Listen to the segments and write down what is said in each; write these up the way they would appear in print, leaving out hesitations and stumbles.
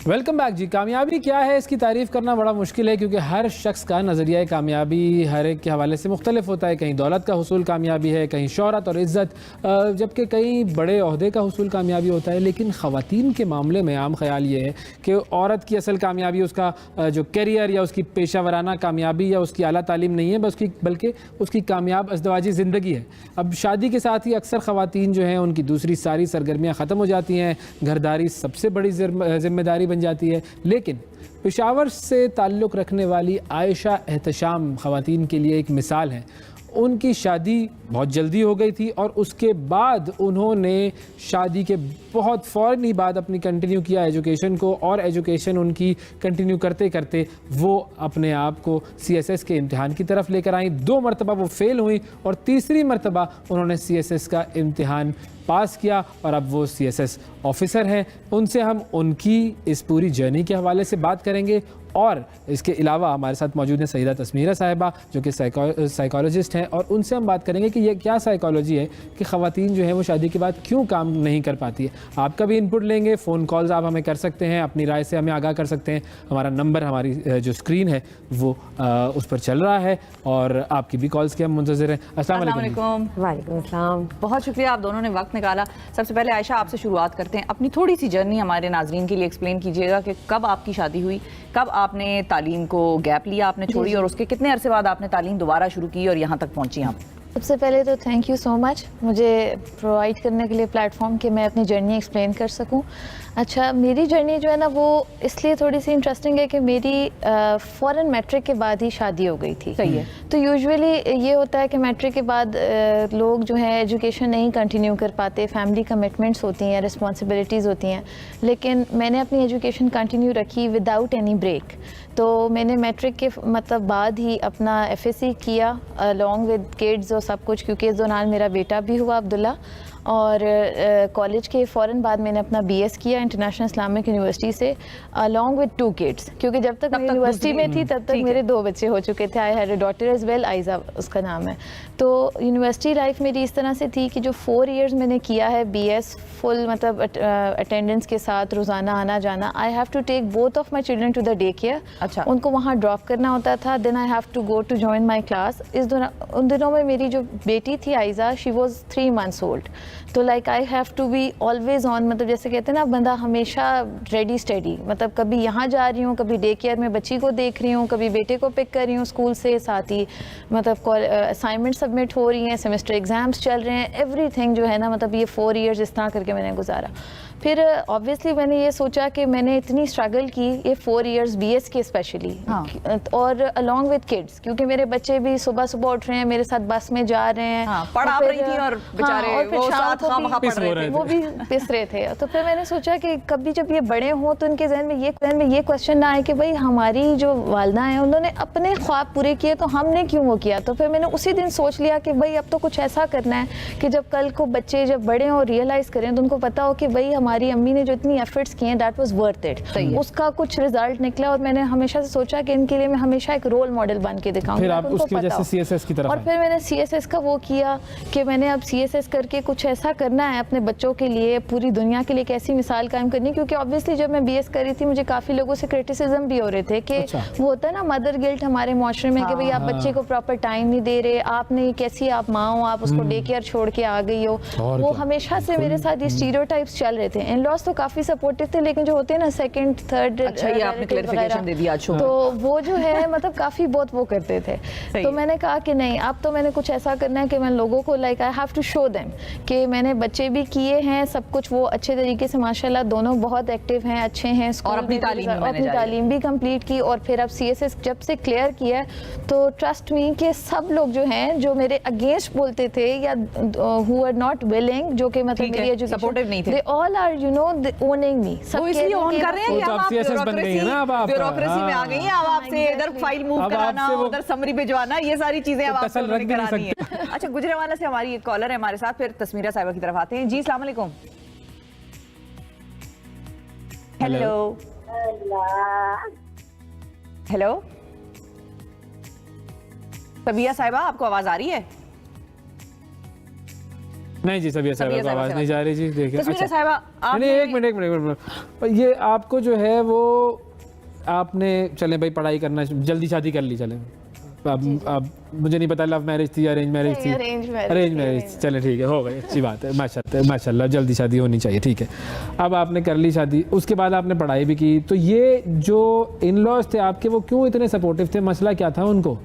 Welcome back जी। कामयाबी क्या है इसकी तारीफ़ करना बड़ा मुश्किल है, क्योंकि हर शख्स का नज़रिया कामयाबी हर एक के हवाले से मुख्तलिफ होता है। कहीं दौलत का हुसूल कामयाबी है, कहीं शोहरत और इज़्ज़त, जबकि कहीं बड़े ओहदे का हुसूल कामयाबी होता है। लेकिन ख़वातीन के मामले में आम ख्याल ये है कि औरत की असल कामयाबी उसका जो करियर या उसकी पेशा वराना कामयाबी या उसकी आला तालीम नहीं है, बल्कि उसकी कामयाब अज़दवाजी ज़िंदगी है। अब शादी के साथ ही अक्सर ख़वातीन जो हैं उनकी दूसरी सारी सरगर्मियाँ ख़त्म हो जाती हैं, घरदारी सबसे बड़ी ज़िम्मेदारी बन जाती है। लेकिन पेशावर से ताल्लुक़ रखने वाली आयशा एहतशाम ख़वातीन के लिए एक मिसाल है। उनकी शादी बहुत जल्दी हो गई थी और उसके बाद उन्होंने शादी के बहुत फ़ौरन ही बाद अपनी कंटिन्यू किया एजुकेशन को, और एजुकेशन उनकी कंटिन्यू करते करते वो अपने आप को CSS के इम्तिहान की तरफ लेकर आई। 2 मरतबा वो फ़ेल हुई और तीसरी मरतबा उन्होंने CSS का इम्तिहान पास किया और अब वो CSS ऑफ़िसर हैं। उनसे हम उनकी इस पूरी जर्नी के हवाले से बात करेंगे, और इसके अलावा हमारे साथ मौजूद हैं सईदा तस्मीरा साहिबा जो कि साइकोलॉजिस्ट हैं, और उनसे हम बात करेंगे कि ये क्या साइकोलॉजी है कि ख़वातीन जो है वो शादी के बाद क्यों काम नहीं कर पाती है। आपका भी इनपुट लेंगे, फ़ोन कॉल्स आप हमें कर सकते हैं, अपनी राय से हमें आगाह कर सकते हैं। हमारा नंबर हमारी जो स्क्रीन है वो उस पर चल रहा है, और आपकी भी कॉल्स के हम मुंतज़िर हैं। अस्सलाम वालेकुम। वालेकुम अस्सलाम। बहुत शुक्रिया, आप दोनों ने वक्त निकाला। सबसे पहले आयशा आपसे शुरुआत करते हैं, अपनी थोड़ी सी जर्नी हमारे नाजरीन के लिए एक्सप्लेन कीजिएगा कि कब आपकी शादी हुई, कब आपने तालीम को गैप लिया, आपने छोड़ी, और उसके कितने अरसे बाद आपने तालीम दोबारा शुरू की और यहाँ तक पहुँची आप। सबसे पहले तो थैंक यू सो मच मुझे प्रोवाइड करने के लिए प्लेटफॉर्म कि मैं अपनी जर्नी एक्सप्लेन कर सकूं। अच्छा, मेरी जर्नी जो है ना वो इसलिए थोड़ी सी इंटरेस्टिंग है कि मेरी फ़ौरन मैट्रिक के बाद ही शादी हो गई थी। सही है। तो यूजुअली ये होता है कि मैट्रिक के बाद लोग जो है एजुकेशन नहीं कंटिन्यू कर पाते, फैमिली कमिटमेंट्स होती हैं, रिस्पॉन्सिबिलिटीज़ होती हैं। लेकिन मैंने अपनी एजुकेशन कंटिन्यू रखी विदाउट एनी ब्रेक। तो मैंने मैट्रिक के मतलब बाद ही अपना FSC किया अलॉन्ग विद किड्स और सब कुछ, क्योंकि इस दौरान मेरा बेटा भी हुआ अब्दुल्ला। और कॉलेज के फ़ौरन बाद मैंने अपना BS किया इंटरनेशनल इस्लामिक यूनिवर्सिटी से अलॉन्ग विद 2 किड्स, क्योंकि जब तक मैं यूनिवर्सिटी में थी तब तक मेरे 2 बच्चे हो चुके थे। I had a daughter as well, Aiza उसका नाम है। तो यूनिवर्सिटी लाइफ मेरी इस तरह से थी कि जो 4 इयर्स मैंने किया है BS फुल मतलब अटेंडेंस के साथ रोज़ाना आना जाना। I have to take both of my children to the day care. अच्छा। उनको वहाँ ड्रॉप करना होता था, then I have to go to join my class. इस दौरान उन दिनों में मेरी जो बेटी थी Aiza, she was 3 months old. तो like I have to be always on, मतलब जैसे कहते हैं ना बंदा हमेशा रेडी स्टेडी, मतलब कभी यहाँ जा रही हूँ, कभी डे केयर में बच्ची को देख रही हूँ, कभी बेटे को पिक कर रही हूँ स्कूल से, साथ ही मतलब असाइनमेंट सबमिट हो रही हैं, सेमेस्टर एग्जाम्स चल रहे हैं, एवरीथिंग जो है ना मतलब ये 4 इयर्स इस तरह करके मैंने गुजारा। फिर ऑब्वियसली मैंने ये सोचा कि मैंने इतनी स्ट्रगल की ये 4 इयर्स BS के स्पेशली, और अलॉन्ग विद किड्स, क्योंकि मेरे बच्चे भी सुबह सुबह उठ रहे हैं, मेरे साथ बस में जा रहे हैं, पढ़ आप रही थी और बेचारे वो साथ खामखा पढ़ रहे थे, वो भी पिस रहे थे। तो फिर मैंने सोचा कि कभी जब ये बड़े हों तो उनके जहन में ये क्वेश्चन ना आए कि भाई हमारी जो वालदा हैं उन्होंने अपने ख्वाब पूरे किए तो हमने क्यों वो किया। तो फिर मैंने उसी दिन सोच लिया कि भाई अब तो कुछ ऐसा करना है कि जब कल को बच्चे जब बड़े हों रियलाइज़ करें तो उनको पता हो कि भाई हमारी अम्मी ने जो इतनी एफर्ट्स किए हैं दैट वाज वर्थ इट, उसका कुछ रिजल्ट निकला। और मैंने हमेशा से सोचा कि इनके लिए मैं हमेशा एक रोल मॉडल बन के दिखाऊंगी। फिर आप उसकी वजह से CSS की तरफ, और फिर मैंने CSS का वो किया कि मैंने अब CSS करके कुछ ऐसा करना है अपने बच्चों के लिए, पूरी दुनिया के लिए एक ऐसी मिसाल कायम करनी। क्योंकि ऑब्वियसली जब मैं BS कर रही थी मुझे काफ़ी लोगों से क्रिटिसिज्म भी हो रहे थे कि वो होता है ना मदर गिल्ट हमारे माशरे में कि भाई आप बच्चे को प्रॉपर टाइम नहीं दे रहे, आपने कैसी आप माँ हो, आप उसको डे केयर छोड़ के आ गई हो। वो हमेशा से मेरे साथ ये स्टीरियोटाइप्स चल रहे थे। इन लॉज तो काफ़ी सपोर्टिव थे, लेकिन जो होते हैं ना सेकंड थर्ड, अच्छा ये आपने क्लैरिफिकेशन दे दिया, तो वो जो है मतलब काफ़ी बहुत वो करते थे। तो मैंने कहा कि नहीं, अब तो मैंने कुछ ऐसा करना है कि मैं लोगों को like I have to show them कि मैंने बच्चे भी किए हैं, सब कुछ वो अच्छे तरीके से माशाल्लाह दोनों बहुत एक्टिव हैं, अच्छे हैं, और अपनी तालीम भी कंप्लीट की। और फिर अब CSS जब से क्लियर किया तो ट्रस्ट मी कि सब लोग जो हैं जो मेरे अगेंस्ट बोलते थे या हु आर नॉट विलिंग, जो कि मतलब मेरी एजुकेशन सपोर्टिव नहीं थे, they all are you know owning me. सब इसलिए ऑन कर रहे हैं कि आप ब्यूरोक्रेसी में आ गई हैं, अब आपसे इधर फाइल मूव कराना, उधर समरी भिजवाना, ये सारी चीजें अब आपको करानी है। अच्छा, गुजरांवाला से हमारी एक कॉलर है हमारे साथ, फिर तस्मीरा साहिबा की तरफ आते हैं। जी अस्सलाम वालेकुम। हेलो हेलो तबिया साहिबा, आपको आवाज आ रही है? नहीं जी, सभी साहब को आवाज़ नहीं जा रही जी, देखिए। तस्मीरा साहिबा, नहीं, एक मिनट, ये आपको जो है वो आपने चले भाई पढ़ाई करना, जल्दी शादी कर ली, चले अब मुझे नहीं पता लव मैरिज थी, अरेंज मैरिज थी, अरेंज मैरिज, चले ठीक है, हो गई, अच्छी बात है, माशाल्लाह जल्दी शादी होनी चाहिए, ठीक है। अब आपने कर ली शादी, उसके बाद आपने पढ़ाई भी की, तो ये जो इन लॉज थे आपके, वो क्यों इतने सपोर्टिव थे? मसला क्या था उनको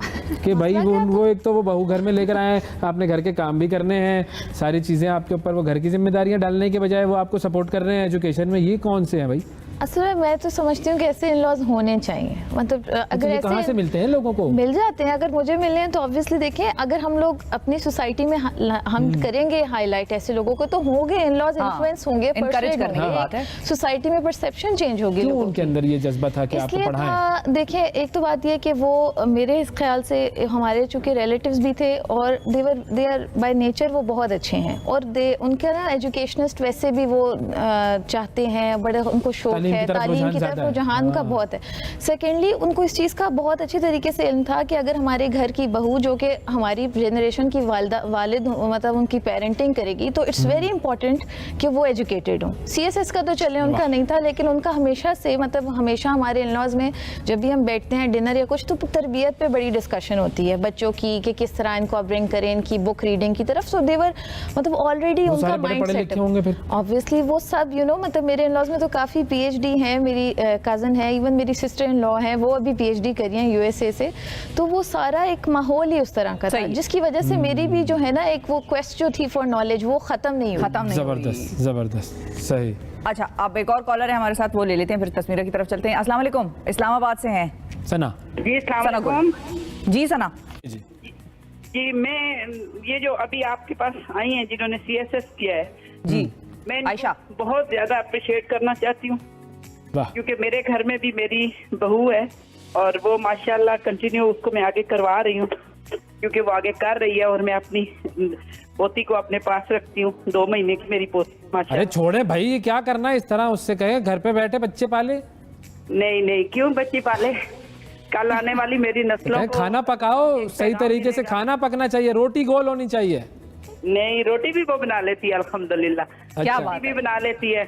कि भाई वो एक तो वो बहू घर में लेकर आए, आपने घर के काम भी करने हैं, सारी चीज़ें आपके ऊपर, वो घर की जिम्मेदारियां डालने के बजाय वो आपको सपोर्ट कर रहे हैं एजुकेशन में, ये कौन से हैं भाई? असल में मैं तो समझती हूँ कि ऐसे इन लॉज होने चाहिए, मतलब अगर ऐसे कहाँ से मिलते हैं लोगों को? मिल जाते हैं, अगर मुझे मिले हैं तो ऑब्वियसली देखें, अगर हम लोग अपनी सोसाइटी में हम करेंगे हाईलाइट ऐसे लोगों को, तो होंगे इन लॉज, इन्फ्लुएंस होंगे, encourage करने की बात है, सोसाइटी में परसेप्शन चेंज होगी क्यों लोगों उनके अंदर ये जज्बा था कि आपको पढ़ाएं? देखिए, एक तो बात ये कि वो मेरे ख्याल से हमारे चूँकि रिलेटिव्स भी थे और दे आर बाय नेचर वो बहुत अच्छे हैं, और उनके ना एजुकेशनिस्ट वैसे भी वो चाहते हैं, बड़े उनको शौक है तालीम की तरफ, रुझान का बहुत है। सेकेंडली उनको इस चीज़ का बहुत अच्छी तरीके से इल्म था कि अगर हमारे घर की बहू जो कि हमारी जनरेशन की वालिद मतलब उनकी पेरेंटिंग करेगी, तो इट्स वेरी इंपॉर्टेंट कि वो एजुकेटेड हो। CSS का तो चले उनका नहीं था, लेकिन उनका हमेशा से, मतलब हमेशा हमारे इन-लॉज में जब भी हम बैठते हैं डिनर या कुछ, तो तरबियत पे बड़ी डिस्कशन होती है बच्चों की कि किस तरह इनको ब्रिंग करें इनकी बुक रीडिंग की तरफ। सो देवर मतलब ऑलरेडी उनका माइंड सेट ऑब्वियसली वो सब मतलब मेरे इन-लॉज में तो काफ़ी PhD हैं, मेरी कज़न है, इवन मेरी सिस्टर इन लॉ है, वो अभी PhD करी हैं USA से, तो वो सारा एक माहौल ही उस तरह का था, जिसकी वजह से मेरी भी जो है ना एक वो क्वेस्ट जो थी फॉर नॉलेज वो ख़त्म नहीं हुई। ज़बरदस्त, सही। अच्छा, अब एक और कॉलर है हमारे साथ, वो ले लेते हैं, फिर तस्मीरा की तरफ चलते हैं। अस्सलाम वालेकुम, इस्लामाबाद से हैं सना जी। जी सना जी, मैं ये जो अभी आपके पास आई हैं जिन्होंने CSS किया है जी, मैं आयशा बहुत ज्यादा अप्रिशिएट करना चाहती हूँ, क्योंकि मेरे घर में भी मेरी बहू है और वो माशाल्लाह कंटिन्यू उसको मैं आगे करवा रही हूँ, क्योंकि वो आगे कर रही है, और मैं अपनी पोती को अपने पास रखती हूँ, 2 महीने की मेरी पोती माशाल्लाह। अरे छोड़े भाई, ये क्या करना है इस तरह, उससे कहे घर पे बैठे बच्चे पाले। नहीं, क्यों बच्चे पाले, कल आने वाली मेरी नस्लों को खाना पकाओ, सही तरीके से खाना पकना चाहिए, रोटी गोल होनी चाहिए। नहीं, रोटी भी वो बना लेती है अल्हम्दुलिल्लाह। क्या बात भी बना लेती है।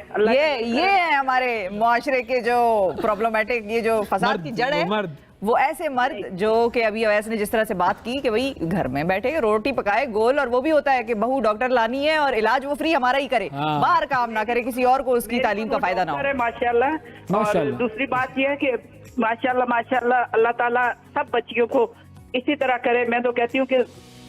ये है हमारे मुआशरे के जो प्रॉब्लमेटिक, ये जो फसाद की जड़ है, वो ऐसे मर्द जो कि अभी अवैस ने जिस तरह से बात की कि भाई घर में बैठे रोटी पकाए गोल, और वो भी होता है कि बहू डॉक्टर लानी है और इलाज वो फ्री हमारा ही करे, बाहर काम ना करे, किसी और को उसकी तालीम का फायदा ना हो। माशाल्लाह। और दूसरी बात यह है कि माशाल्लाह अल्लाह ताला सब बच्चियों को इसी तरह करे। मैं तो कहती हूँ कि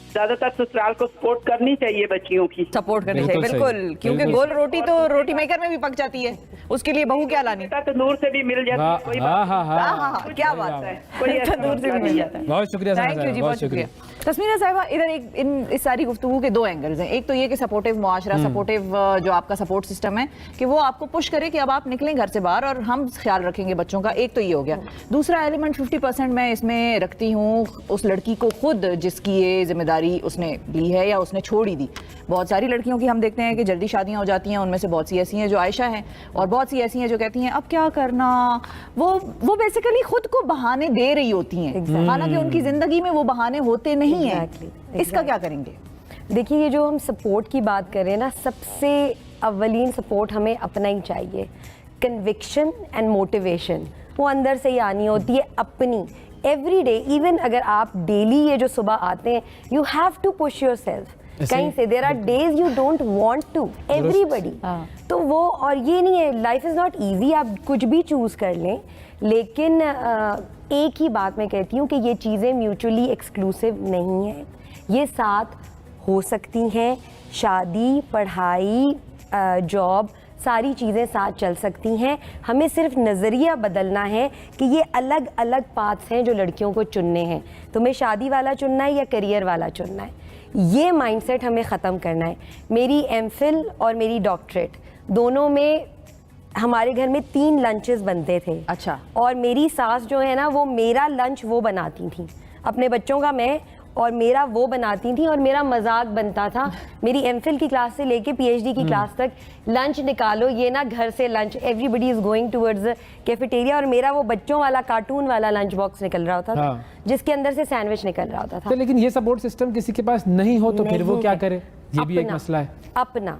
ज्यादातर ससुराल को सपोर्ट करनी चाहिए, बच्चियों की सपोर्ट करनी चाहिए, बिल्कुल, क्योंकि गोल रोटी तो रोटी मेकर में भी पक जाती है, उसके लिए बहू क्या लानी, तंदूर से भी मिल जाती है। कोई बात, क्या बात है, तंदूर से भी मिल जाता है। बहुत शुक्रिया, थैंक यू जी, बहुत शुक्रिया। तस्मीरा साहिबा, इधर इस सारी गुफ्तगू के 2 एंगल्स हैं। एक तो ये कि सपोर्टिव मुआशरा, सपोर्टिव जो आपका सपोर्ट सिस्टम है कि वो आपको पुश करे कि अब आप निकलें घर से बाहर और हम ख्याल रखेंगे बच्चों का, एक तो ये हो गया। दूसरा एलिमेंट 50% मैं इसमें रखती हूँ उस लड़की को खुद, जिसकी ये जिम्मेदारी उसने ली है या उसने छोड़ ही दी। बहुत सारी लड़कियों की हम देखते हैं कि जल्दी शादियां हो जाती हैं, उनमें से बहुत सी ऐसी हैं जो आयशा हैं, और बहुत सी ऐसी हैं जो कहती हैं अब क्या करना, वो बेसिकली खुद को बहाने दे रही होती हैं, हालांकि उनकी जिंदगी में वो बहाने होते नहीं हैं। इसका क्या करेंगे? देखिए, ये जो हम सपोर्ट की बात कर रहे हैं ना, सबसे अव्वलीन सपोर्ट हमें अपना ही चाहिए। कन्विक्शन एंड मोटिवेशन वो अंदर से ही आनी होती है अपनी, एवरी डे। इवन अगर आप डेली ये जो सुबह आते हैं, you have to push yourself कहीं से। There are days you don't want to, everybody. तो वो, और ये नहीं है, लाइफ इज़ नॉट ईजी, आप कुछ भी चूज़ कर लें, लेकिन एक ही बात मैं कहती हूँ कि ये चीज़ें म्यूचुअली एक्सक्लूसिव नहीं हैं, ये साथ हो सकती हैं। शादी, पढ़ाई, जॉब, सारी चीज़ें साथ चल सकती हैं। हमें सिर्फ नज़रिया बदलना है कि ये अलग अलग पाथ्स हैं जो लड़कियों को चुनने हैं। तुम्हें शादी वाला चुनना है या करियर वाला चुनना है, ये माइंडसेट हमें ख़त्म करना है। मेरी MPhil और मेरी डॉक्टरेट दोनों में हमारे घर में 3 लंचेस बनते थे। अच्छा। और मेरी सास जो है ना, वो मेरा लंच वो बनाती थी, अपने बच्चों का मैं, और मेरा वो बनाती थी और मेरा मजाक बनता था। मेरी एमफिल की क्लास से लेके पीएचडी की क्लास तक लंच निकालो, ये ना घर से lunch, everybody is going towards the cafeteria, और मेरा वो बच्चों वाला कार्टून वाला लंच बॉक्स निकल रहा होता था जिसके अंदर से सैंडविच निकल रहा होता था। तो लेकिन ये सपोर्ट सिस्टम किसी के पास नहीं हो तो फिर वो क्या करे, ये भी एक मसला है। अपना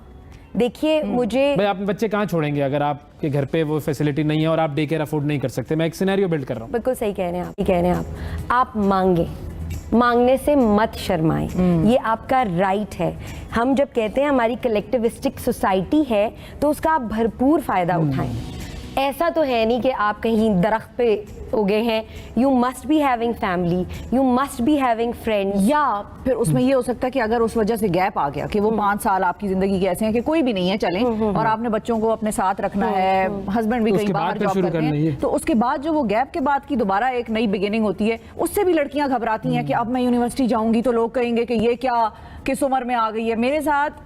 देखिए, मुझे भाई आप बच्चे कहाँ छोड़ेंगे अगर आपके घर पे वो फैसिलिटी नहीं है और आप डे केयर अफोर्ड नहीं कर सकते। मैं एक सिनेरियो बिल्ड कर रहा हूँ। बिल्कुल सही कह रहे हैं आप मांगे, मांगने से मत शर्माएं, ये आपका राइट है। हम जब कहते हैं हमारी कलेक्टिविस्टिक सोसाइटी है तो उसका आप भरपूर फायदा उठाएं। ऐसा तो है नहीं कि आप कहीं दरख्त पे उगे हैं। You must be having family, you must be having friends. या फिर उसमें ये हो सकता है कि अगर उस वजह से गैप आ गया कि वो 5 साल आपकी जिंदगी के ऐसे हैं कि कोई भी नहीं है चलें, और आपने बच्चों को अपने साथ रखना है, हस्बैंड भी कहीं बाहर जॉब करते हैं, तो उसके बाद जो वो गैप के बाद की दोबारा एक नई बिगिनिंग होती है, उससे भी लड़कियां घबराती हैं कि अब मैं यूनिवर्सिटी जाऊंगी तो लोग कहेंगे कि ये क्या किस उम्र में आ गई है। मेरे साथ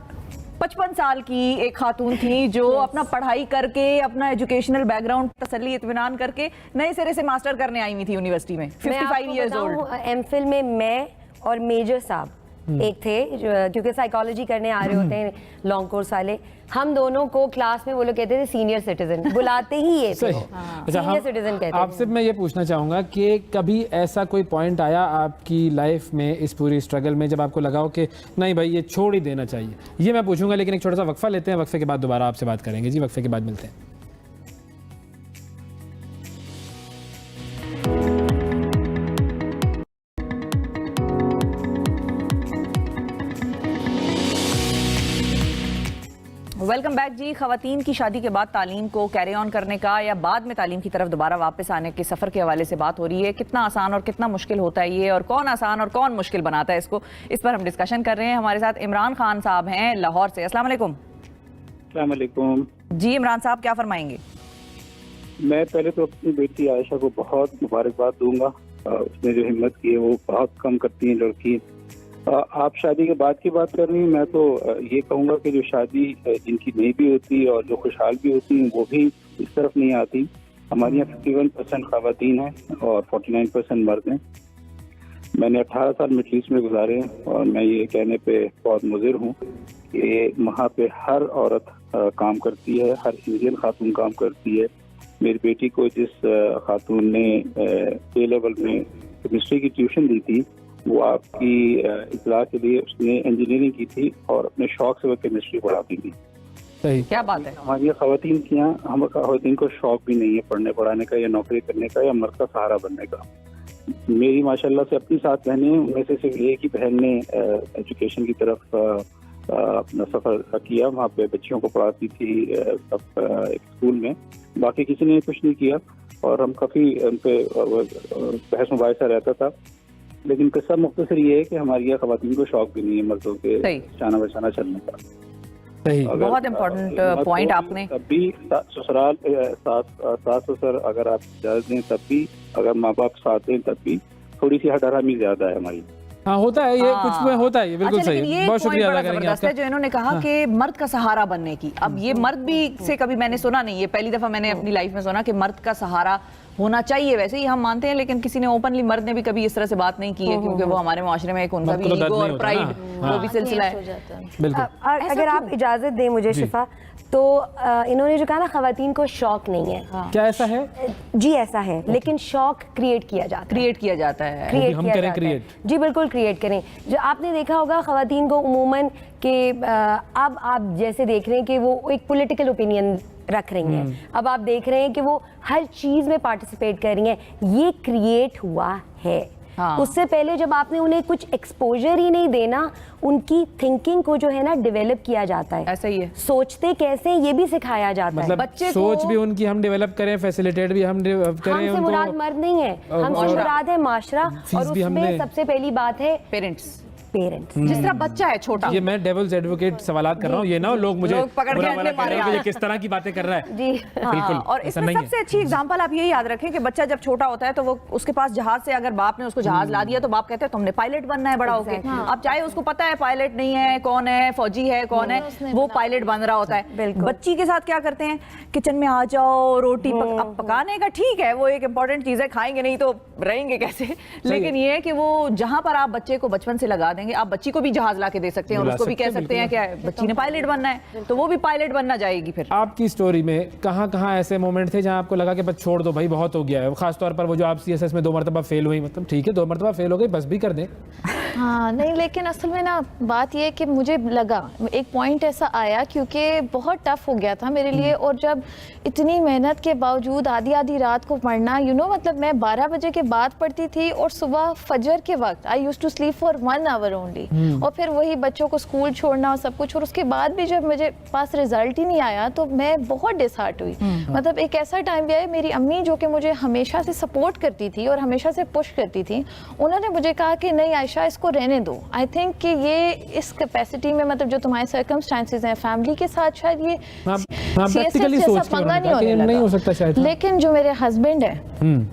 55 साल की एक खातून थी जो अपना पढ़ाई करके, अपना एजुकेशनल बैकग्राउंड तसल्ली इत्मीनान करके नए सिरे से मास्टर करने आई हुई थी यूनिवर्सिटी में, 55 इयर्स ओल्ड। एमफिल में मैं और मेजर साहब एक थे क्योंकि साइकोलॉजी करने आ रहे होते हैं लॉन्ग कोर्स वाले, हम दोनों को क्लास में वो लोग कहते थे सीनियर सिटीजन, बुलाते ही ये थे सीनियर सिटीजन कहते हैं। आपसे मैं ये पूछना चाहूँगा कि कभी ऐसा कोई पॉइंट आया आपकी लाइफ में इस पूरी स्ट्रगल में जब आपको लगा हो कि नहीं भाई ये छोड़ ही देना चाहिए? ये मैं पूछूंगा, लेकिन एक छोटा सा वक्फा लेते हैं, वक्फे के बाद दोबारा आपसे बात करेंगे। जी वक्फे के बाद मिलते हैं। वेलकम बैक जी। खवातीन की शादी के बाद तालीम को कैरी ऑन करने का या बाद में तालीम की तरफ दोबारा वापस आने के सफ़र के हवाले से बात हो रही है। कितना आसान और कितना मुश्किल होता है ये, और कौन आसान और कौन मुश्किल बनाता है इसको, इस पर हम डिस्कशन कर रहे हैं। हमारे साथ इमरान खान साहब हैं लाहौर से। अस्सलाम वालेकुम। अस्सलाम वालेकुम जी इमरान साहब, क्या फरमाएंगे? मैं पहले तो अपनी बेटी आयशा को बहुत मुबारकबाद दूंगा। उसने जो हिम्मत की है वो बहुत कम करती हैं लड़की। आप शादी के बाद की बात कर रही हैं, मैं तो ये कहूँगा कि जो शादी जिनकी नहीं भी होती और जो खुशहाल भी होती हैं वो भी इस तरफ नहीं आती। हमारे यहाँ 51% खवातीन हैं और 49% मर्द हैं। मैंने 18 साल मिडल ईस्ट में गुजारे हैं और मैं ये कहने पे बहुत मुज़िर हूँ कि वहाँ पे हर औरत काम करती है, हर इंडियन खातून काम करती है। मेरी बेटी को जिस खातून ने ए लेवल में केमिस्ट्री की ट्यूशन दी थी, वो आपकी इतला के लिए उसने इंजीनियरिंग की थी और अपने शौक से वो केमिस्ट्री पढ़ाती थी। सही, क्या बात है। हमारी खवातीन के यहाँ हम खवातीन को शौक भी नहीं है पढ़ने पढ़ाने का या नौकरी करने का या मर्द का सहारा बनने का। मेरी माशाल्लाह से अपनी 7 बहनें हैं, उनमें से सिर्फ एक ही बहन ने एजुकेशन की तरफ अपना सफ़र किया। वहाँ पे बच्चियों को पढ़ाती थी एक स्कूल में, बाकी किसी ने कुछ नहीं किया और हम काफ़ी उन पर बहस मुबाहिसा रहता था। लेकिन किस्सा मुख्तसर ये है कि हमारी यहाँ खवातीन को शौक भी नहीं है मर्दों के चाना बचाना चलने का। सही, बहुत इम्पोर्टेंट पॉइंट आपने। तब भी ससुराल सास ससुर अगर आप इजाज़त दें तब भी, अगर माँ बाप साथ दें तब भी थोड़ी सी हडहरामी ज्यादा है हमारी। हाँ होता है ये, कुछ में होता है ये, बिल्कुल अच्छा, सही। बहुत शुक्रिया अदा करेंगे आपका। जो इन्होंने कहा कि मर्द का सहारा बनने की, अब ये मर्द भी से कभी मैंने सुना नहीं है, पहली दफा मैंने अपनी लाइफ में सुना कि मर्द का सहारा होना चाहिए। वैसे ही हम मानते हैं, लेकिन किसी ने ओपनली, मर्द ने भी कभी इस तरह से बात नहीं की है, क्योंकि वो हमारे माशरे में एक उनका भी ईगो और प्राइड वो भी सिलसिला है। अगर आप इजाजत दें मुझे शिफा, तो इन्होंने जो कहा ना खवातीन को शौक नहीं है, क्या ऐसा है? जी ऐसा है, लेकिन शौक क्रिएट किया जाता है। क्रिएट किया जाता है, हम करें क्रिएट। जी बिल्कुल क्रिएट करें। जो आपने देखा होगा खवातीन को उमूमन कि अब आप जैसे देख रहे हैं कि वो एक पॉलिटिकल ओपिनियन रख रही हैं, अब आप देख रहे हैं कि वो हर चीज में पार्टिसिपेट कर रही हैं। ये क्रिएट हुआ है। हाँ। उससे पहले जब आपने उन्हें कुछ एक्सपोजर ही नहीं देना, उनकी थिंकिंग को जो है ना डेवलप किया जाता है। ऐसा ही है, सोचते कैसे ये भी सिखाया जाता मतलब है। बच्चे सोच भी उनकी हम डेवलप करें, फैसिलिटेट भी हम डेवलप करें। हमसे मुराद मर्द नहीं है, हमसे मुराद है माशरा, और उसमें सबसे पहली बात है पेरेंट्स। पेरेंट्स। जिस तरह बच्चा है छोटा, ये मैं डेविल्स एडवोकेट सवालात कर रहा हूँ, ये ना लोग मुझे लोग पकड़ के बुरा भला अंडे कह रहे हो कि मारे ये किस तरह की बातें कर रहा है। जी बिल्कुल, और ऐसा इसमें नहीं है। सबसे अच्छी एग्जांपल आप यही याद रखें कि बच्चा जब छोटा होता है तो वो उसके पास जहाज से अगर बाप ने उसको जहाज ला दिया तो बाप कहते हैं तुमने पायलट बनना है बड़ा होके। अब चाहे उसको पता है पायलट नहीं है, कौन है, फौजी है, कौन है, वो पायलट बन रहा होता है। बिल्कुल। बच्ची के साथ क्या करते हैं, किचन में आ जाओ, रोटी अब पकाने का ठीक है, वो एक इंपॉर्टेंट चीज है, खाएंगे नहीं तो रहेंगे कैसे, लेकिन ये है कि वो जहां पर आप बच्चे को बचपन से लगा देंगे, आप बच्ची को भी जहाज ला के दे सकते हैं और उसको भी कह सकते हैं क्या बच्ची ने पायलट बनना है तो वो भी पायलट बनना जाएगी। फिर आपकी स्टोरी में कहाँ कहाँ ऐसे मोमेंट थे जहाँ आपको लगा कि बस छोड़ दो भाई, बहुत हो गया है, खासतौर पर वो जो आप CSS में 2 मरतबा फेल हुई, मतलब ठीक है 2 मरतबा फेल हो गई, बस भी कर दें। हाँ नहीं, लेकिन असल में ना बात ये है कि मुझे लगा एक पॉइंट ऐसा आया क्योंकि बहुत टफ हो गया था मेरे लिए, और जब इतनी मेहनत के बावजूद आधी आधी रात को पढ़ना, मतलब मैं 12 बजे के बाद पढ़ती थी और सुबह फजर के वक्त I used to sleep for 1 hour only, और फिर वही बच्चों को स्कूल छोड़ना और सब कुछ, और उसके बाद भी जब मुझे पास रिजल्ट ही नहीं आया तो मैं बहुत डिसहार्ट हुई। मतलब एक ऐसा टाइम भी आया, मेरी अम्मी जो कि मुझे हमेशा से सपोर्ट करती थी और हमेशा से पुश करती थी, उन्होंने मुझे कहा कि नहीं आयशा इसको रहने दो। आई थिंक कि ये इस कैपेसिटी में, मतलब जो तुम्हारे सर्कमस्टांसेस हैं फैमिली के साथ, शायद ये प्रैक्टिकली जैसा सोच के पंगा उन्होंने कहा कि नहीं हो सकता शायद। लेकिन जो मेरे हस्बैंड है,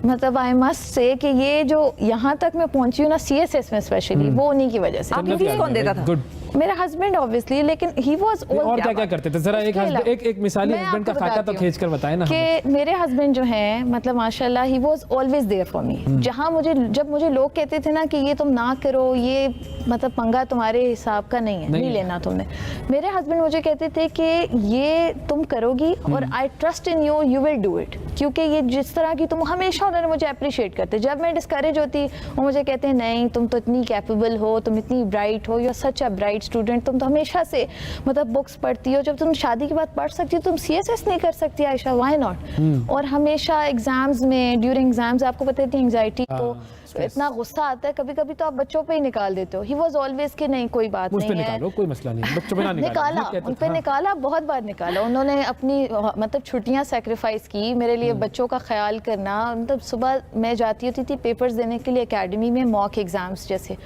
मतलब आई मस्ट से कि ये जो यहाँ तक मैं पहुंची हूँ ना CSS में स्पेशली, वो उन्हीं की वजह से। आपकी फीस कौन देता था? गुड। मेरा हस्बैंड ऑब्वियसली, लेकिन ही वाज और क्या क्या करते थे, जरा एक मिसाली हस्बैंड का खाका तो खींच कर बताएं ना कि मेरे हस्बैंड जो हैं, मतलब माशाल्लाह he was always there for me. जब मुझे लोग कहते थे ना कि ये तुम ना करो, ये मतलब पंगा तुम्हारे हिसाब का नहीं है, नहीं लेना तुमने, मेरे हस्बैंड मुझे कहते थे कि ये तुम करोगी और I trust in you, you will do it, क्योंकि ये जिस तरह की तुम, हमेशा उन्होंने मुझे अप्रिशिएट करते। जब मैं डिस्करेज होती वो मुझे कहते हैं नहीं तुम तो इतनी कैपेबल हो, तुम इतनी ब्राइट हो, you are such a bright student, तुम तो हमेशा से मतलब बुक्स पढ़ती हो, जब तुम शादी के बाद पढ़ सकती हो तुम CSS नहीं कर सकती आयशा, व्हाई नॉट। और हमेशा एग्जाम्स में, ड्यूरिंग एग्जाम्स आपको पता है एंजाइटी, तो इतना गुस्सा आता है कभी कभी तो आप बच्चों पे ही निकाल देते हो। ही वाज ऑलवेज कि नहीं कोई बात नहीं है, निकालो, कोई मसला नहीं, बच्चों पे ना निकाला, उन पे निकाला, बहुत बार निकाला उन्होंने। अपनी मतलब छुट्टियां सैक्रिफाइस की मेरे लिए, बच्चों का ख्याल करना। मतलब सुबह मैं जाती होती थी पेपर्स देने के लिए एकेडमी में, मॉक एग्जाम्स जैसे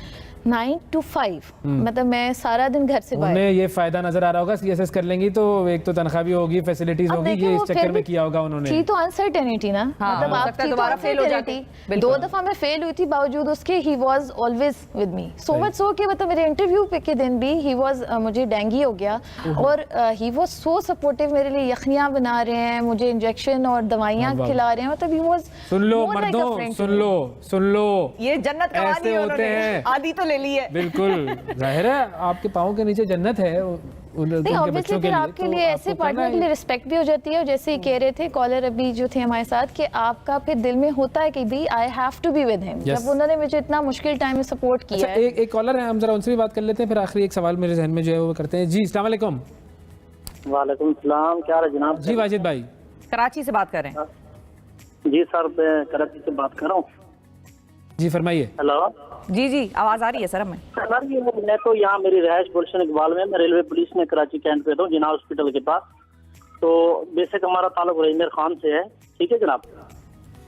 9 to 5, मतलब मैं सारा दिन घर से बाहर। उन्हें ये फायदा नजर आ रहा होगा, CSS कर लेंगी तो एक तो तनख्वाह भी होगी, फैसिलिटीज होगी, ये इस चक्कर में किया होगा उन्होंने। थी तो अनसर्टेनिटी ना, मतलब आप थी दोबारा फेल हो जाती। 2 दफा मैं फेल हुई थी, बावजूद उसके ही was always with me, so much so कि मतलब मेरे इंटरव्यू पे के दिन भी ही वाज, मुझे डेंगी हो गया और ही वाज सो सपोर्टिव, मेरे लिए यखनियां बना रहे हैं, मुझे इंजेक्शन और दवाइयां खिला रहे हैं, मतलब ही वाज। सुन लो मर्दों, सुन लो, ये जन्नत कमा दी है उन्होंने, आधी तो ले ली है। बिल्कुल जाहिर है आपके पाँव के नीचे जन्नत है। नहीं ऑब्वियसली फिर आपके लिए ऐसे पार्टनर के लिए रिस्पेक्ट भी हो जाती है, और जैसे ही कह रहे थे कॉलर अभी जो थे हमारे साथ, कि आपका फिर दिल में होता है कि भाई I have to be with him, जब उन्होंने मुझे इतना मुश्किल टाइम में सपोर्ट किया है। एक कॉलर है, हम जरा उनसे भी बात कर लेते हैं, फिर आखिरी एक सवाल मेरे जहन में जो है वो करते हैं। जी अस्सलाम वालेकुम। वालेकुम सलाम, क्या हाल है जनाब? जी वाजिद भाई, कराची से बात कर रहे हैं। जी सर, मैं कराची से बात कर रहा हूँ। जी फरमाइए। हेलो जी आवाज आ रही है सर हमें। सर ये मैं तो यहाँ मेरी रहायश गुलशन इकबाल में, मैं रेलवे पुलिस में कराची कैंट पे हूँ, जिना हॉस्पिटल के पास। तो बेसिक हमारा ताल्लुक रहीमर खान से है, ठीक है जनाब।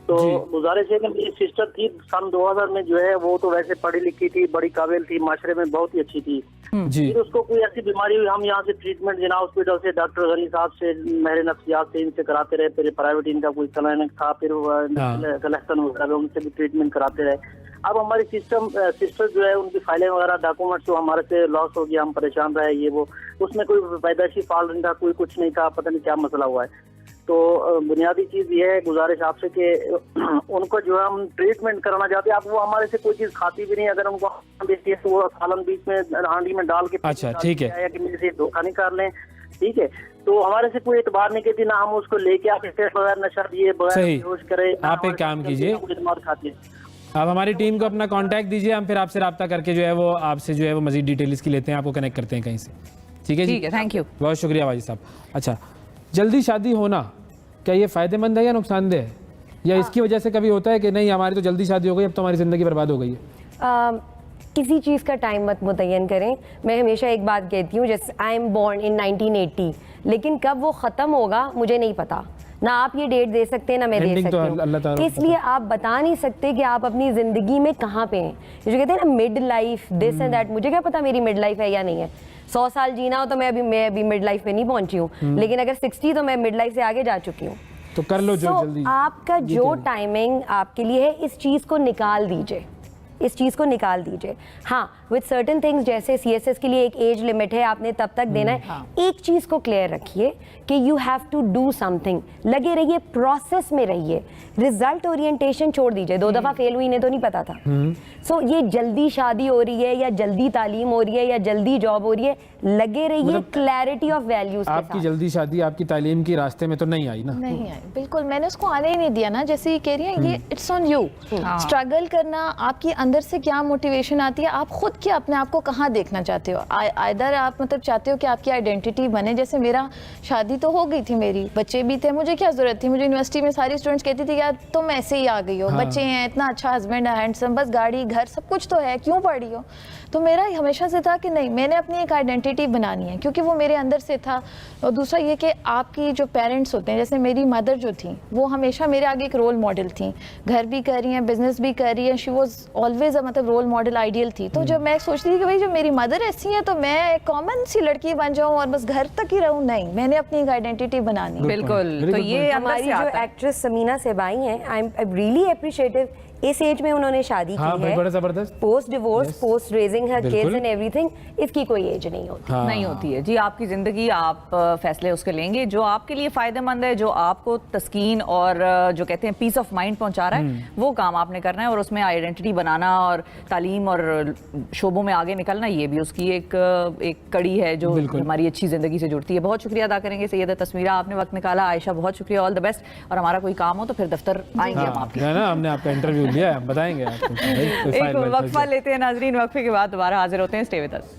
तो गुजारिश है कि मेरी सिस्टर थी सन 2000 में जो है, वो तो वैसे पढ़ी लिखी थी, बड़ी काबिल थी, माशरे में बहुत ही अच्छी थी। जी। फिर उसको कोई ऐसी बीमारी हुई, हम यहाँ से ट्रीटमेंट जिना हॉस्पिटल से डॉक्टर गनी साहब से, महर नफ्सियात से, इनसे कराते रहे, फिर प्राइवेट इनका कोई क्लिनिक था, फिर कलेक्शन वगैरह उनसे भी ट्रीटमेंट कराते रहे। अब हमारी सिस्टर जो है, उनकी फाइलें वगैरह डॉक्यूमेंट्स जो हमारे से लॉस हो गया, हम परेशान रहे, ये वो, उसमें कोई पैदाइशी फॉल्ट नहीं था, कोई कुछ नहीं था, पता नहीं क्या मसला हुआ है। तो बुनियादी चीज ये है, गुजारिश आपसे कि उनको जो है हम ट्रीटमेंट कराना चाहते हैं। आप वो हमारे से कोई चीज खाती भी नहीं, अगर उनको देती है तो वो सालन बीच में हांडी में डाल के, अच्छा ठीक है, कि मेरे से धोखा नहीं कर लें, ठीक है। तो हमारे से कोई एतबार नहीं कहती, ना हम उसको लेके आके बगैर नशा दिए, बगैर बेहोश करे। आप एक काम कीजिए, आप हमारी टीम को अपना कांटेक्ट दीजिए, हम फिर आपसे रब्ता करके जो है वो आपसे जो है वो मजीद डिटेल इसकी लेते हैं, आपको कनेक्ट करते हैं कहीं से। ठीक है जी, ठीक है, थैंक यू, बहुत शुक्रिया वाजिद साहब। अच्छा, जल्दी शादी होना क्या ये फ़ायदेमंद है या नुकसानदेह है, या इसकी वजह से कभी होता है कि नहीं हमारी तो जल्दी शादी हो गई, अब तो हमारी ज़िंदगी बर्बाद हो गई है? किसी चीज़ का टाइम मत मुतय्यन करें। मैं हमेशा एक बात कहती हूँ, जैसे आई एम बॉर्न इन 1980, लेकिन कब वो ख़त्म होगा मुझे नहीं पता। ना आप ये डेट दे सकते हैं ना मैं दे Ending तो सकती अल्लाह ताला हूँ। को इसलिए आप बता नहीं सकते कि आप अपनी ज़िंदगी में कहाँ पे हैं। ये जो कहते हैं ना mid life this and that, मुझे क्या पता मेरी मिड लाइफ है या नहीं है। 100 साल जीना हो तो मैं अभी मिड लाइफ में नहीं पहुंची हूँ, लेकिन अगर 60 तो मैं मिड लाइफ से आगे जा चुकी हूँ। तो कर लो जो जल्दी। आपका जो टाइमिंग आपके लिए है, इस चीज़ को निकाल दीजिए, इस चीज़ को निकाल दीजिए। हाँ, विद सर्टन थिंग्स जैसे CSS के लिए एक एज लिमिट है, आपने तब तक देना है। एक चीज़ को क्लियर रखिए कि you have to do something, लगे रहिए, प्रोसेस में रहिए, रिजल्ट ओरिएंटेशन छोड़ दीजिए। 2 दफ़ा फेल हुई इन्हें तो नहीं पता था। सो ये जल्दी शादी हो रही है या जल्दी तालीम हो रही है या जल्दी जॉब हो रही है, लगे रहिए मतलब क्लैरिटी ऑफ वैल्यूज के आपकी साथ। जल्दी शादी आपकी तालीम की रास्ते में तो नहीं आई ना? नहीं आई, बिल्कुल मैंने उसको आने ही नहीं दिया ना। जैसे ये कह रही है, ये इट्स ऑन यू। स्ट्रगल करना, आपकी अंदर से क्या मोटिवेशन आती है, आप खुद क्या अपने आप को कहाँ देखना चाहते हो। आइदर आप मतलब चाहते हो कि आपकी आइडेंटिटी बने। जैसे मेरा शादी तो हो गई थी, मेरी बच्चे भी थे, मुझे क्या जरूरत थी। मुझे यूनिवर्सिटी में सारी स्टूडेंट्स कहती थी यार तुम ऐसे ही आ गई हो, बच्चे हैं, इतना अच्छा हस्बैंड है, हैंडसम, बस गाड़ी घर सब कुछ तो है, क्यों पढ़ी हो। तो मेरा हमेशा से था कि नहीं, मैंने अपनी एक आइडेंटिटी बनानी है, क्योंकि वो मेरे अंदर से था। और दूसरा ये कि आपकी जो पेरेंट्स होते हैं, जैसे मेरी मदर जो थी, वो हमेशा मेरे आगे एक रोल मॉडल थी। घर भी कर रही हैं, बिजनेस भी कर रही है, शी वॉज ऑलवेज मतलब रोल मॉडल, आइडियल थी। तो जब मैं सोचती थी कि भाई जब मेरी मदर ऐसी है तो मैं कॉमन सी लड़की बन जाऊँ और बस घर तक ही रहूँ, नहीं, मैंने अपनी एक आइडेंटिटी बनानी है। बिल्कुल, तो ये हमारी जो एक्ट्रेस समीना सेबाई हैं, आई एम रियली अप्रिशिएटिव। इस एज में उन्होंने शादी हाँ, की है, बड़ा जबरदस्त, post divorce, post raising her kids बिल्कुल। And everything. इसकी कोई एज नहीं होती। हाँ। नहीं होती है जी। आपकी ज़िंदगी, आप फैसले उसके लेंगे जो आपके लिए फ़ायदेमंद है, जो आपको तस्कीन और जो कहते हैं पीस ऑफ माइंड पहुंचा रहा है, वो काम आपने करना है। और उसमें आइडेंटिटी बनाना और तालीम और शोबों में आगे निकलना, ये भी उसकी एक कड़ी है जो हमारी अच्छी ज़िंदगी से जुड़ती है। बहुत शुक्रिया अदा करेंगे सैयदा तस्मीरा, आपने वक्त निकाला। आयशा, बहुत शुक्रिया, ऑल द बेस्ट। और हमारा कोई काम हो तो फिर दफ्तर आएंगे हम आपके। है ना, हमने आपका इंटरव्यू लिया है, हम बताएंगे आपको। एक वक्फा लेते हैं नाजरीन, वक्फे के बाद दोबारा हाजिर होते हैं। Stay with us.